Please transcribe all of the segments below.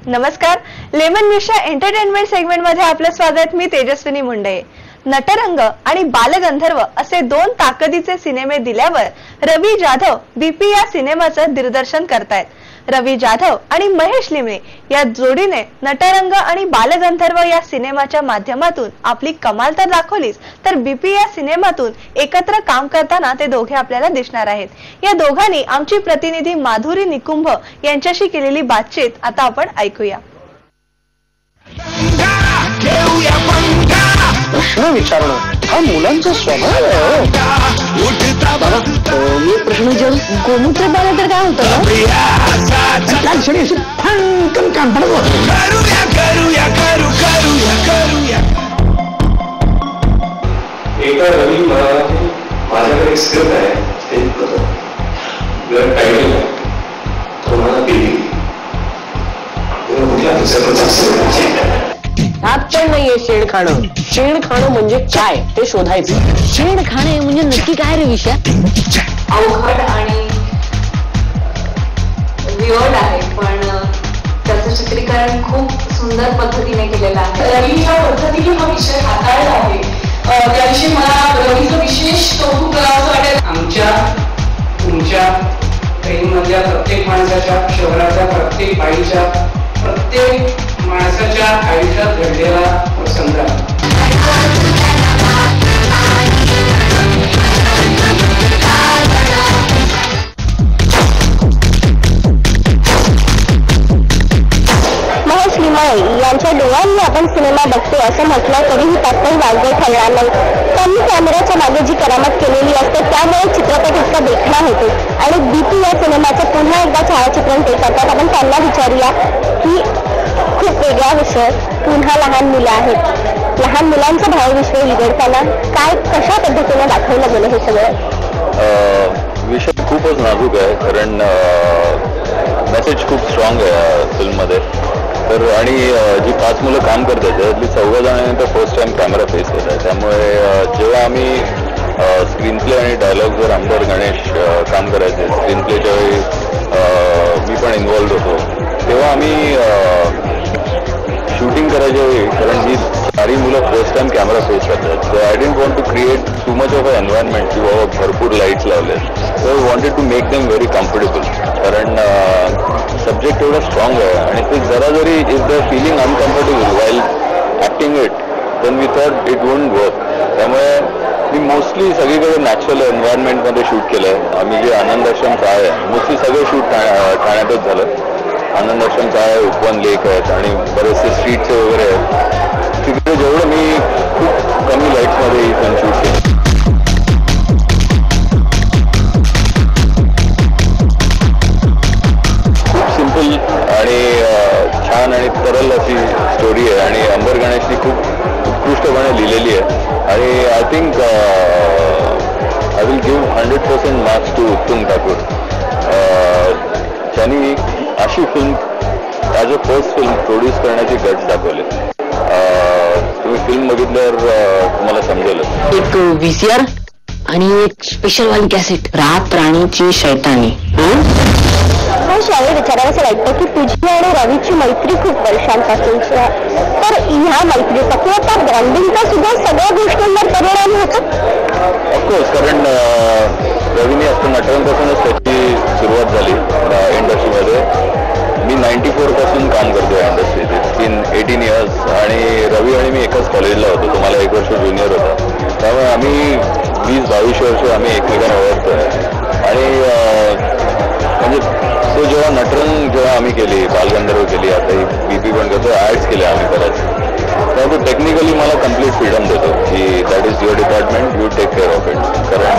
नमस्कार, लेमन न्यूजच्या entertainment segment मध्ये आपलं स्वागत. मी तेजस्विनी मुंडे. नटरंग आणि बालगंधर्व असे दोन ताकदीचे सिनेमे दिल्यावर रवी जाधव बीपी या सिनेमाचं दिग्दर्शन करतायत. रवी जाधव आणि महेश लिमणे या जोडीने नटरंग आणि बालगंधर्व या सिनेमाच्या माध्यमातून आपली कमाल तर दाखवलीच, तर बीपी या सिनेमातून एकत्र काम करताना ते दोघे आपल्याला दिसणार आहेत. या दोघांनी आमची प्रतिनिधी माधुरी निकुंभ यांच्याशी केलेली बातचीत आता आपण ऐकूया. प्रश्न विचारणं हा मुलांचा स्वभाव आहे. मी प्रश्न विचारू, गोमूत्र पाहिलं तर काय होतं? काम पडत. एका रवी माझ्याकडे स्क्रिप्ट आहे, ते टायटल तुम्हाला दिली पण नाहीये शेण खाणं. शेण खाणं म्हणजे काय ते शोधायचं. शेण खाणे म्हणजे नक्की काय रे विषय? अवघड आणि विवर्ड आहे, पण त्याचं चित्रीकरण खूप सुंदर पद्धतीने केलेलं आहे. रवी ज्या पद्धतीने हा विषय हाताळला आहे त्याविषयी मला रवीचं विशेष कौतुक करावं वाटेल. आमच्या तुमच्या ट्रेनमधल्या प्रत्येक माणसाच्या, शहराच्या प्रत्येक बाईच्या, प्रत्येक माणसाच्या आयुष्यात घडलेला प्रसंग महेश लिमणे यांच्या डोळ्यांनी आपण सिनेमा बघतो असं म्हटलं तरीही त्यात काही वावगं ठरणार नाही. त्यांनी कॅमेऱ्याच्या मागे जी करामत केलेली असते त्यामुळे चित्रपट इतका देखणा होतो. आणि बीपी या सिनेमाचं पुन्हा एकदा छायाचित्रण ते करतात. आपण त्यांना विचारूया की खूप वेगळा विषय, पुन्हा लहान मुलं आहेत, लहान मुलांचं भावविश्व उलगडताना काय कशा पद्धतीने दाखवलं गेलं हे सगळं? विषय खूपच नाजूक आहे, कारण मेसेज खूप स्ट्रॉंग आहे फिल्ममध्ये. तर आणि जी 5 मुलं काम करतात त्यातली 14 जणांनी तर फर्स्ट टाइम कॅमेरा फेस केला आहे. त्यामुळे जेव्हा आम्ही स्क्रीन प्ले आणि डायलॉगवर आमदार गणेश काम करायचे, स्क्रीन प्लेच्या वेळी मी पण इन्व्हॉल्व होतो, तेव्हा आम्ही शूटिंग करायच्या वेळी, कारण ही सारी मुलं फर्स्ट टाइम कॅमेरा फेस करतात, so I didn't want to create too much of a environment किंवा भरपूर लाईट्स लावले. So I wanted to make them very comfortable, कारण सब्जेक्ट एवढा स्ट्रॉंग आहे आणि ते जरा जरी if they are feeling uncomfortable while acting it, then we thought it won't work. त्यामुळे मी मोस्टली सगळीकडे नॅचरल एन्व्हायरमेंटमध्ये शूट केलं आहे. आम्ही जे आनंद आश्रम काय आहे, मोस्टली सगळं शूट ठाण्यातच झालं. आनंद आश्रम काय आहे, उपवन लेक आहेत आणि बरेचसे स्ट्रीटचे वगैरे आहेत. तिकडे जेवढं मी खूप कमी लाईट्समध्ये इथून शूट केलं. खूप सिम्पल आणि छान आणि तरल अशी स्टोरी आहे आणि अंबर गणेशनी खूप उत्कृष्टपणे लिहिलेली आहे. आणि I think I will give 100% marks to Uttam Thakur. त्यांनी अशी film as a first film produce करण्याची गट्स दाखवले. तुम्ही फिल्म बघितल्यावर तुम्हाला समजेलच. एक VCR आणि एक स्पेशल वाली कॅसेट, रात प्राणीची शैतानी. शाळेत विचारायचं वाटतं की तुझी आणि रवीची मैत्री खूप वर्षांपासूनची आहे, तर ह्या मैत्रीचा किंवा त्या बॉन्डिंगचा सुद्धा सगळ्या गोष्टींवर परिणाम होतो. ऑफकोर्स, कारण रवीने असं नटरंगपासूनच त्याची सुरुवात झाली इंडस्ट्रीमध्ये. मी 94 पासून काम करतो या इंडस्ट्रीत. इट्स बीन 18 years आणि रवी आणि मी एकाच कॉलेजला होतो. तुम्हाला 1 वर्ष ज्युनियर होता. त्यामुळे आम्ही 20-22 वर्ष आम्ही एकमेकांना ओळखतोय. आणि म्हणजे तो जेव्हा आम्ही केली, बालगंधर्व केली, आता ही बीपी पण करतो, ॲड्स केल्या आम्ही बऱ्याच. त्यामुळे टेक्निकली मला कम्प्लीट फ्रीडम देतो की that is your department, you take care of it. कारण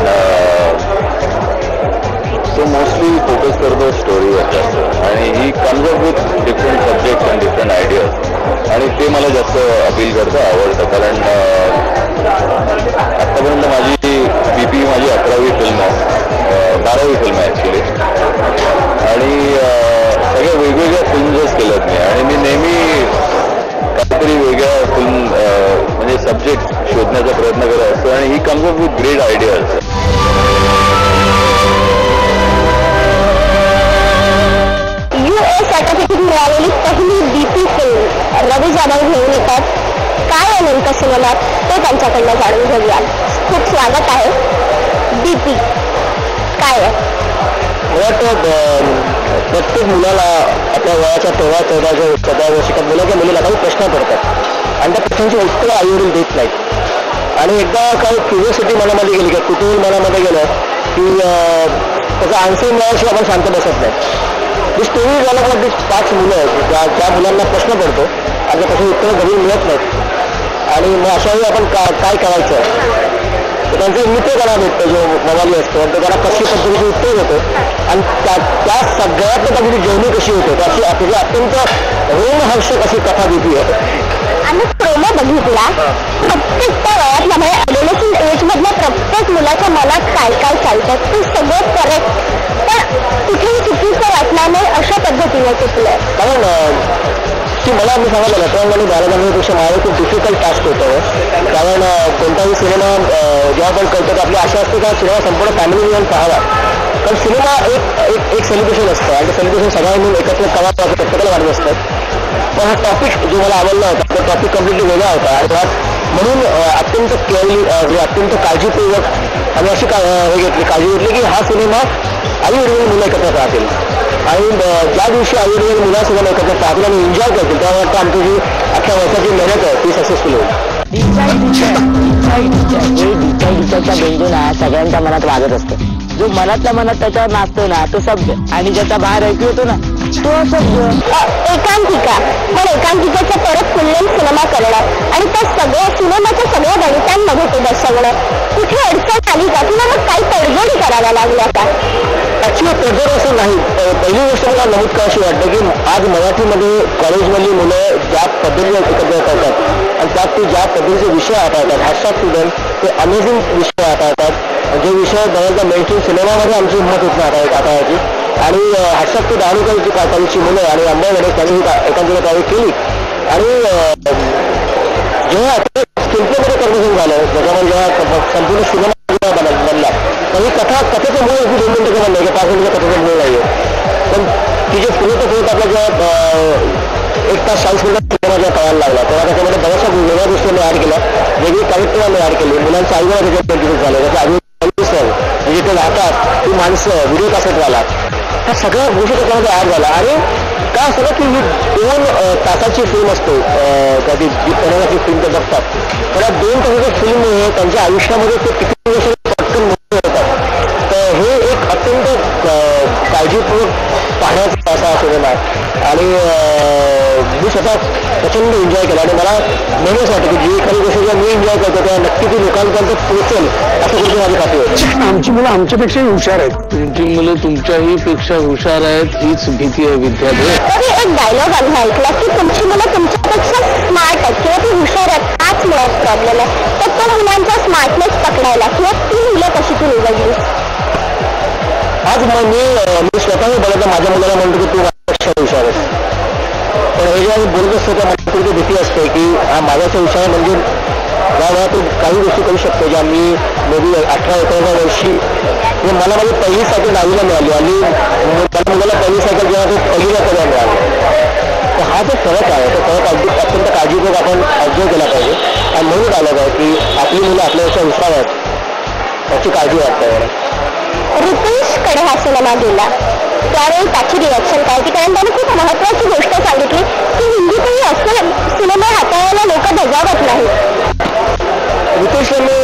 तो मोस्टली फोकस करतो स्टोरीवर जास्त आणि he comes up with different subjects and different ideas, आणि ते मला जास्त अपील करतं, आवडतं. कारण आत्तापर्यंत माझी बीपी माझी 11वी फिल्म आहे, 12वी फिल्म आहे ॲक्च्युली. आणि सगळ्या वेगवेगळ्या फिल्म्सच केल्यात मी. आणि मी नेहमी काहीतरी वेगळ्या फिल्म म्हणजे सब्जेक्ट शोधण्याचा प्रयत्न करत असतो आणि he comes up with great ideas. US certificate मिळालेली पहिली BP फिल्म रवी जाधव घेऊन येतात. काय आहे नेमकं सिनेमात ते त्यांच्याकडनं जाणून घेऊया. खूप स्वागत आहे. BP काय आहे? मला वाटतं प्रत्येक मुलाला आपल्या वयाच्या 13-14 वर्षाच्या मुलाच्या मुलीला काही प्रश्न पडतात आणि त्या प्रश्नांची उत्तर आईवडील देत नाहीत. आणि एकदा काही क्युरिओसिटी मनामध्ये गेली किंवा कुतूहल मनामध्ये गेलं की त्याचा आन्सर मिळाल्याशिवाय आपण शांत बसत नाही. जी स्टोरी झाला मला ती 5 मुलं ज्या मुलांना प्रश्न पडतो आणि त्या प्रश्न उत्तर घरी मिळत नाहीत आणि मग अशावेळी आपण काय करायचं त्यांचा एक मित्रपणा भेटतो जो मवाली असतो तो त्याला कशी पद्धतीची उत्तर होतो आणि त्या सगळ्यात त्याची जेवणी कशी होते त्याची अत्यंत रोमहर्षक अशी कथा BP आहे. आम्ही प्रोमो बघितला. प्रत्येक त्या वयातल्या म्हणजे ॲडोलेसंट एज मधल्या प्रत्येक मुलाच्या मनात काय काय चालतं ते सगळं करेक्ट पण कुठेही चुकीचं वाटणार नाही अशा पद्धतीने टिकलंय. कारण की मला मी सांगितलं नटरंग आणि बालगंधर्वपेक्षा माझं खूप डिफिकल्ट टास्क होतं. कारण कोणताही सिनेमा जेव्हा आपण करतो तर आपली आशा असते का सिनेमा संपूर्ण फॅमिली मिळून पाहावा. कारण सिनेमा एक सेलिब्रेशन असतं आणि ते सेलिब्रेशन सगळ्यांनी एकत्र कवा प्रत्येकाला वाढत असतं. पण हा टॉपिक जो मला आवडला होता तो टॉपिक कम्प्लिटली वेगळा होता आणि म्हणून अत्यंत केअरली अत्यंत काळजीपूर्वक आम्ही अशी काळजी घेतली की हा सिनेमा आई वडील मुलं एकत्र राहतील आणि ज्या दिवशी आई वडील मुलं सिनेमा एकत्र राहतील आणि एन्जॉय करतील तेव्हा वाटतं आमची जी अख्ख्या वर्षाची मेहनत आहे ती सक्सेसफुल होईल. टीचरचा बिंदू ना सगळ्यांच्या मनात वाजत असतो. जो मनातल्या मनात त्याच्यावर नाचतो ना तो सभ्य आणि ज्याचा बाहेर ऐकू येतो ना तो असभ्य. एकांकिका पण एकांकिकेचा परत पुण्यम सिनेमा करणं आणि त्या सगळ्या सिनेमाच्या सगळ्या गणितांमध्ये ते दर्शवणं कुठे अडचण आली का किंवा मग काही तडजोडी कराव्या लागल्या का? ॲक्च्युली तडजोड असं नाही. पहिली गोष्ट मला नमूद करायची वाटतं की आज मराठीमध्ये कॉलेजमधली मुलं ज्या पद्धतीने एकत्र करतात आणि त्यात ते ज्या पद्धतीचे विषय हाताळतात हॅट्स ऑफ स्टुडंट ते अमेझिंग विषय हाताळतात जे विषय बऱ्याचदा मेनस्ट्रीम सिनेमामध्ये आमची हिंमत होत नाही हाताळायची आणि हॅट्स ऑफ टू दाणूकरची काकांची मुलं आणि अंबागडे त्यांनी एकांकिका तयारी केली आणि जेव्हा शिल्पमध्ये कन्वर्सेशन झालं ज्याच्यामध्ये जेव्हा संपूर्ण सिनेमा बनला तर ही कथेचं मूळ अगदी 2 मिनिटं बनलं की 5 मिनिटं कथेचं मूळ नाही आहे पण ती जे पुढे आपल्या जेव्हा 1 तास 40 मिनिटं सिनेमा जेव्हा कळायला लागला तेव्हा त्याच्यामध्ये बऱ्याचशा वेगळ्या गोष्टी आम्ही ॲड केल्या वेगळी कॅरेक्टर आम्ही ॲड केली मुलांच्या आईवर त्याच्यात इंट्रोड्यूस झालं त्याच्या आधी जिथे राहतात ती माणसं व्हिडिओ कॅसेट झाला ह्या सगळ्या गोष्टी त्याच्यामध्ये ॲड झाला आणि काय असतं की ही 2 तासाची फिल्म असते कधी जी पडण्याची फिल्म ते बघतात पण या 2 तासाच्या फिल्ममुळे त्यांच्या आयुष्यामध्ये ते किती वर्ष पटकन मोठे होतात. तर हे एक अत्यंत काळजीपूर्वक पाहण्याचा असा सिनेमा आहे आणि मी स्वतः प्रचंड एन्जॉय केला आणि मला नेहमीच वाटतं की जी एखादी गोष्ट जेव्हा मी एन्जॉय करतो तेव्हा नक्की ती लोकांपर्यंत पोहोचेल असं गोष्टी माझी खात्री होती. आमची मुलं आमच्यापेक्षाही हुशार आहेत. तुमची मुलं तुमच्याही पेक्षा हुशार आहेत हीच भीती आहे विद्यार्थी. तरी एक डायलॉग आम्ही ऐकला की तुमची मुलं तुमच्यापेक्षा स्मार्ट आहेत किंवा ती हुशार आहेत हाच मुळात प्रॉब्लेम आहे. तर त्या मुलांचा स्मार्टनेस पकडायला किंवा ती मुलं कशी तू निवडलीस? आज मी स्वतःही बोलतो माझ्या मुलाला म्हणतो की तू माझ्यापेक्षा हुशार आहेस पण हे जेव्हा मी बोलत असतो त्या मला थोडी भीती असते की हा माझ्याच्या हुशार म्हणजे ज्या वेळा तू काही गोष्टी करू शकतो ज्या मी मे बी 18-19 वर्षी म्हणजे मला माझी पहिली सायकल 9वीला मिळाली आणि माझ्या मुलाला पहिली सायकल जेव्हा तो पहिलीला तेव्हा मिळाली. तर हा जो फरक आहे तो फरक अत्यंत काळजीपूर्वक आपण ऑब्झर्व केला पाहिजे आणि म्हणून आलं आहे की आपली मुलं आपल्यापेक्षा हुशार आहेत त्याची काळजी वाटते मला. रितेशकडे हा सिनेमा गेला त्यावेळी त्याची रिॲक्शन काय होती कारण त्याने खूप महत्वाची गोष्ट सांगितली की हिंदीतही असं सिनेमा हाताळायला लोक धजावत नाहीत. रितेश मी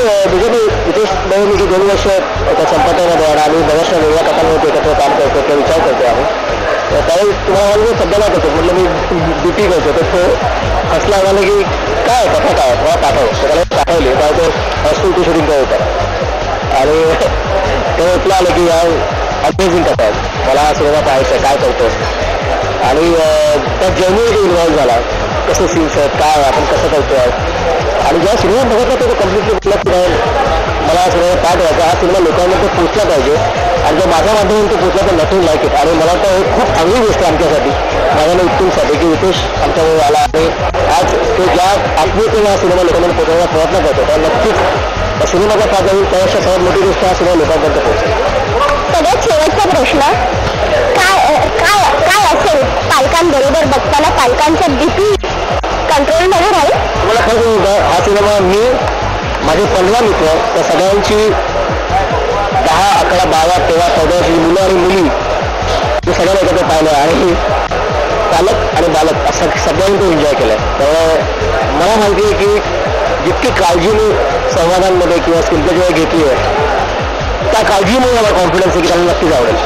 2 वर्ष त्या संपर्कामध्ये आणि आम्ही बऱ्याचशा वेगळ्या कथांवरती एकत्र काम करतो तो विचार करतो आम्ही त्यावेळी तुम्हाला मी सध्या नाही करतो म्हटलं मी BP करतो तर तो हसला म्हणाला की काय कथा काय मला पाठव त्याला पाठवली तेव्हा तो हॉस्टेल टू शूटिंग करत होता आणि तो इथलं आलं की या अमेझिंग कथा आहे मला हा सिनेमा पाहायचा आहे काय करतो आणि त्या जर्नीमध्ये इन्व्हॉल्व झाला कसं सीन्स आहेत काय आपण कसं करतोय आणि जेव्हा सिनेमा बघत होता तो कम्प्लिटली म्हटलं की मला हा सिनेमा पाठ व्हायचा हा सिनेमा लोकांमध्ये पोचला पाहिजे आणि जर माझ्या माध्यमातून तो पोचला तर नक्की लाईक इट आणि मला वाटतं हे खूप चांगली गोष्ट आहे आमच्यासाठी माझ्या उत्तमसाठी की रितेश आमच्यामुळे आला आणि आज तो ज्या आत्मीयतेने हा सिनेमा लोकांना पोचवण्याचा प्रयत्न करतो तर नक्कीच सिनेमाचा फायदा होईल त्यापेक्षा सर्वात मोठी गोष्ट हा सिनेमा लोकांपर्यंत पोहोचेल. सगळ्यात शेवटचा प्रश्न काय असेल पालकांचा BP कंट्रोलमध्ये राहील? तुम्हाला खरं सांगू का, हा सिनेमा मी माझे 15 मित्र त्या सगळ्यांची 10, 11, 12, 13, 14 वर्षाची मुलं आणि मुली ते सगळ्यांना एकत्र पाहिलं आणि पालक आणि बालक असं सगळ्यांनी तो एन्जॉय केलाय. त्यामुळे मला माहिती आहे की जितकी काळजी मी संवादांमध्ये किंवा स्किल्पच्या घेतली आहे त्या काळजीमुळे मला कॉन्फिडन्स आहे की त्यांना नक्कीच आवडेल.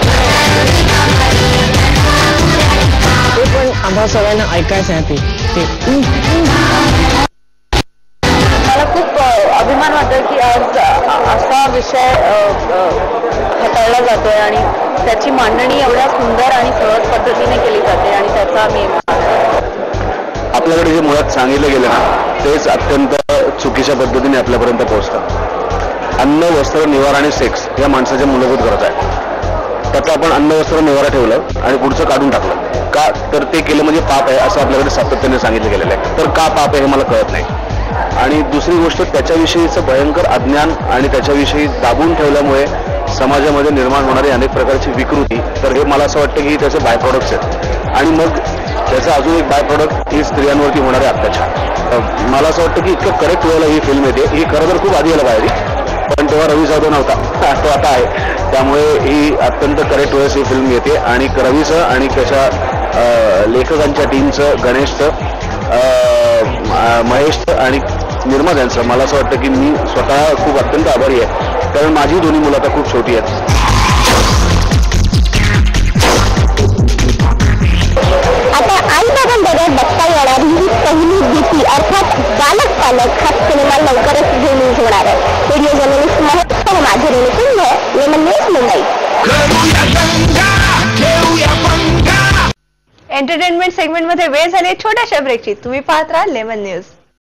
ते पण आम्हा सगळ्यांना ऐकायचं आहे ते मला खूप अभिमान वाटतो की आज असा विषय हाताळला जातोय आणि त्याची मांडणी एवढ्या सुंदर आणि सहज पद्धतीने केली जाते आणि त्याचा मी आपल्याकडे जे मुळात सांगितलं गेलं ना तेच अत्यंत चुकीच्या पद्धतीने आपल्यापर्यंत पोहोचतं. अन्न, वस्त्र, निवारा आणि सेक्स या माणसाच्या मूलभूत गरजा आहेत. त्याचं आपण अन्न, वस्त्र, निवारा ठेवलं आणि पुढचं काढून टाकलं का, तर ते केलं म्हणजे पाप आहे असं आपल्याकडे सातत्याने सांगितलं गेलेलं आहे. तर का पाप आहे हे मला कळत नाही. आणि दुसरी गोष्ट, त्याच्याविषयीचं भयंकर अज्ञान आणि त्याच्याविषयी दाबून ठेवल्यामुळे समाजामध्ये निर्माण होणारी अनेक प्रकारची विकृती, तर हे मला असं वाटतं की त्याचे बाय प्रॉडक्ट्स आहेत. आणि मग त्याचं अजून एक बाय प्रॉडक्ट ही स्त्रियांवरती होणारे अत्याचार. मला असं वाटतं की इतकं करेक्ट वेळेला ही फिल्म येते. ही खरं तर खूप आधी यायला पाहिजे, पण तेव्हा रवी जाधव नव्हता, तो आता आहे. त्यामुळे ही अत्यंत करेक्ट वेळेस ही फिल्म येते आणि रवीचं आणि त्याच्या लेखकांच्या टीमचं, गणेशचं, महेशचं आणि निर्मात्यांचं मला असं वाटतं की मी स्वतः खूप अत्यंत आभारी आहे, कारण माझी दोन्ही मुलं आता खूप छोटी आहेत. आता आई बाबांबरोबर बघता येणारी ही पहिली BP अर्थात बालक पालक हा सिनेमा लवकरच रिलीज होणार आहे. व्हिडिओ जर्नलिस्ट महेश माधुरी निकुंज, लेमन न्यूज, मुंबई. एंटरटेनमेंट सेगमेंटमध्ये वेळ झाली छोट्याशा ब्रेकची. तुम्ही पाहत राहा लेमन न्यूज.